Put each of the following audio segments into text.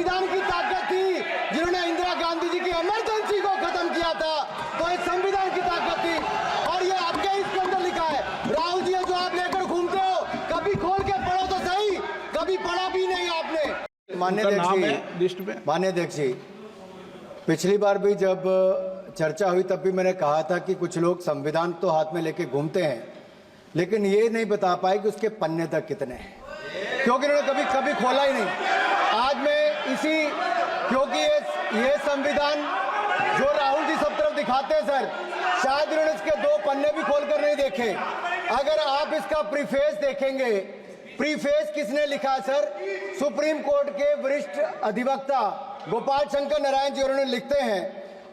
संविधान की ताकत थी, जिन्होंने इंदिरा गांधी जी की इमरजेंसी को खत्म किया था, तो इस संविधान की ताकत थी। और ये आपके इसके अंदर लिखा है, राहुल जी जो आप लेकर घूमते हो, कभी खोल के पढ़ो तो सही, कभी पढ़ा भी नहीं आपने। माननीय अध्यक्ष जी, पिछली बार भी जब चर्चा हुई तब भी मैंने कहा था कि कुछ लोग संविधान तो हाथ में लेके घूमते हैं, लेकिन ये नहीं बता पाए कि उसके पन्ने तक कितने हैं, क्योंकि उन्होंने कभी खोला ही नहीं। आज मैं क्योंकि ये संविधान जो राहुल जी सब तरफ दिखाते हैं सर, शायद उन्होंने इसके 2 पन्ने भी खोलकर नहीं देखे। अगर आप इसका प्रीफेस देखेंगे, प्रीफेस किसने लिखा है सर? सुप्रीम कोर्ट के वरिष्ठ अधिवक्ता गोपाल शंकर नारायण जी, उन्होंने लिखते हैं,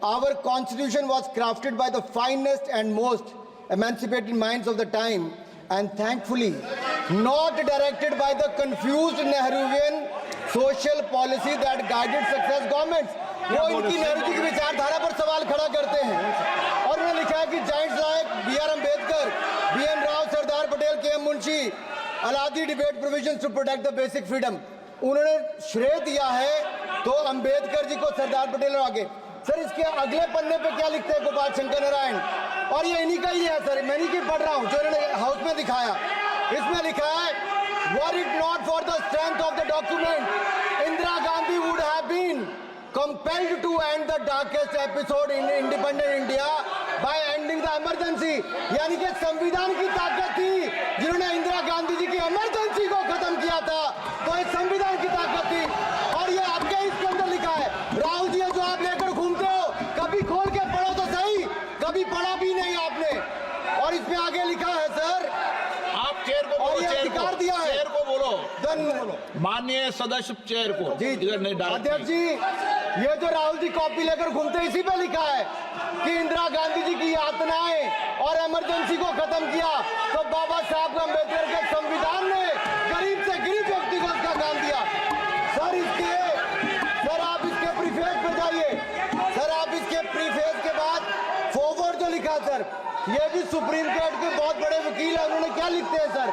our constitution was crafted by the finest and most emancipated minds of the time and thankfully not directed by the confused Nehruvian social policy that guided success governments। वो इनकी नेहरू जी की विचारधारा पर सवाल खड़ा करते हैं। और उन्होंने लिखा है कि giants like B.R. Ambedkar, B.N. Rau, Sardar Patel, K.M. Munshi Alladi debate provisions to protect the basic freedom. उन्होंने श्रेय दिया है तो अम्बेडकर जी को, सरदार पटेल और आगे। सर इसके अगले पन्ने पे क्या लिखते हैं गोपाल शंकर नारायण, और ये इन्हीं का ही है सर, मैं नहीं की पढ़ रहा हूँ, जो इन्होंने हाउस में दिखाया। इसमें लिखा है, were it not for the strength of the document, Indira Gandhi would have been compelled to end the darkest episode in independent India by ending the emergency. यानी कि संविधान की ताकत थी, जिन्होंने इंदिरा गांधी जी की इमरजेंसी को खत्म किया था, तो इस संविधान की ताकत थी। और ये आपके इसके अंदर लिखा है, राहुल जी जो आप लेकर घूमते हो, कभी खोल के पढ़ो तो सही, कभी पढ़ा भी नहीं आपने। और इसमें आगे लिखा है सर, आप चेयर को बोलो, अधिकार दिया है, चेयर को बोलो, माननीय सदस्य चेयर को। जी अध्यक्ष जी, ये जो राहुल जी कॉपी लेकर घूमते, इसी पे लिखा है कि इंदिरा गांधी जी की यातनाएं और इमरजेंसी को खत्म किया, तो बाबा साहब अम्बेडकर के संविधान ने गरीब से गरीब व्यक्ति को उसका काम दिया। सर आप इसके प्रीफेस पे जाइए, सर आप इसके प्रीफेस के बाद फॉरवर्ड जो लिखा सर, ये भी सुप्रीम कोर्ट के बहुत बड़े वकील है, उन्होंने क्या लिखते हैं सर,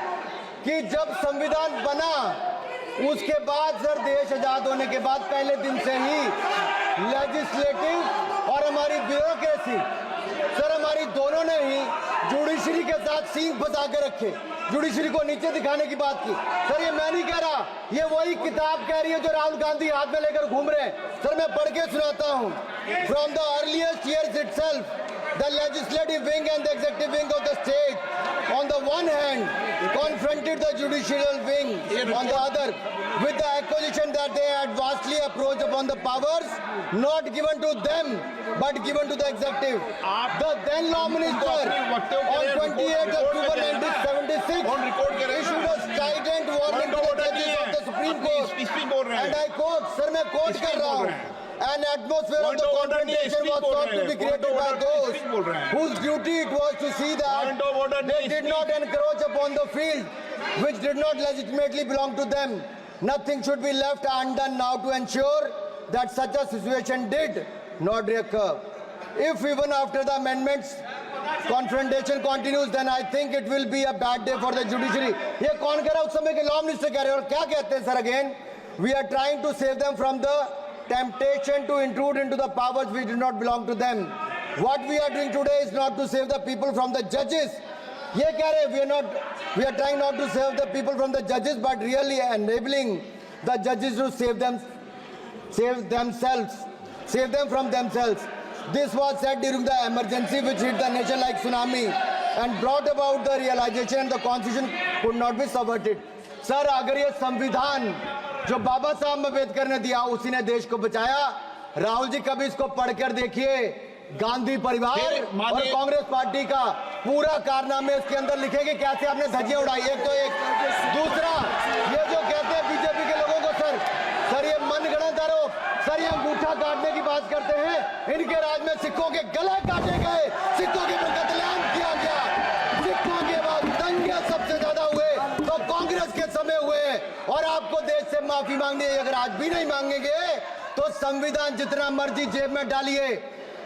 कि जब संविधान बना उसके बाद सर, देश आजाद होने के बाद पहले दिन से ही लेजिस्लेटिव और हमारी ब्यूरोक्रेसी सर, हमारी दोनों ने ही जुडिशरी के साथ सींग फंसा के रखे, जुडिशरी को नीचे दिखाने की बात की। सर ये मैं नहीं कह रहा, ये वही किताब कह रही है जो राहुल गांधी हाथ में लेकर घूम रहे हैं। सर मैं पढ़ के सुनाता हूँ, from the earliest years itself the legislative wing and the executive wing of the state on the one hand confronted the judicial wing on the other with the accusation that they had vastly approached upon the powers not given to them but given to the executive. The then law minister on 28th October 1976 issued a strident warning to the judges of the Supreme Court, and I quote, sir मैं quote कर रहा हूँ, an atmosphere of the confrontation was thought to be created by those whose duty it was to see that they did not encroach upon the field which did not legitimately belong to them. Nothing should be left undone now to ensure that such a situation did not recur. If even after the amendments confrontation continues, then I think it will be a bad day for the judiciary. ये कौन कह रहा है? उस समय के law minister कह रहे हैं। और क्या कहते हैं sir again? We are trying to save them from the temptation to intrude into the powers which do not belong to them. What we are doing today is not to save the people from the judges. ये कह रहे हैं, we are trying not to save the people from the judges, but really enabling the judges to save them from themselves. This was said during the emergency which hit the nation like tsunami and brought about the realization and the constitution could not be subverted. Sir अगर ये संविधान जो बाबा साहब अम्बेडकर ने दिया उसी ने देश को बचाया, राहुल जी कभी इसको पढ़कर देखिए, गांधी परिवार और कांग्रेस पार्टी का पूरा कारनामे इसके अंदर लिखेंगे, कैसे आपने धज्जियां उड़ाई। एक तो एक, दूसरा ये जो कहते हैं बीजेपी के लोगों को सर ये मनगढ़ंत आरोप, सर ये अंगूठा काटने की बात करते हैं, इनके राज में सिखों के गले काटे गए, सिखों के कत्लेआम किया गया, सिखों के बाद दंगे सबसे ज्यादा हुए तो कांग्रेस के समय हुए, और आपको देश से माफी मांगनी है। अगर आज भी नहीं मांगेंगे तो संविधान जितना मर्जी जेब में डालिए,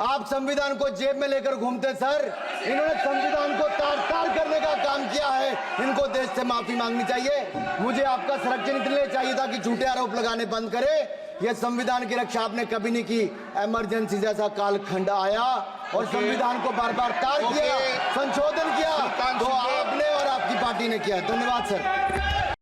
आप संविधान को जेब में लेकर घूमते सर, इन्होंने संविधान को तार-तार करने का काम किया है, इनको देश से माफी मांगनी चाहिए। मुझे आपका संरक्षण इसलिए चाहिए था कि झूठे आरोप लगाने बंद करे, ये संविधान की रक्षा आपने कभी नहीं की। इमरजेंसी जैसा कालखंड आया और संविधान को बार बार तार किया, संशोधन किया, तो आपने और आपकी पार्टी ने किया। धन्यवाद सर।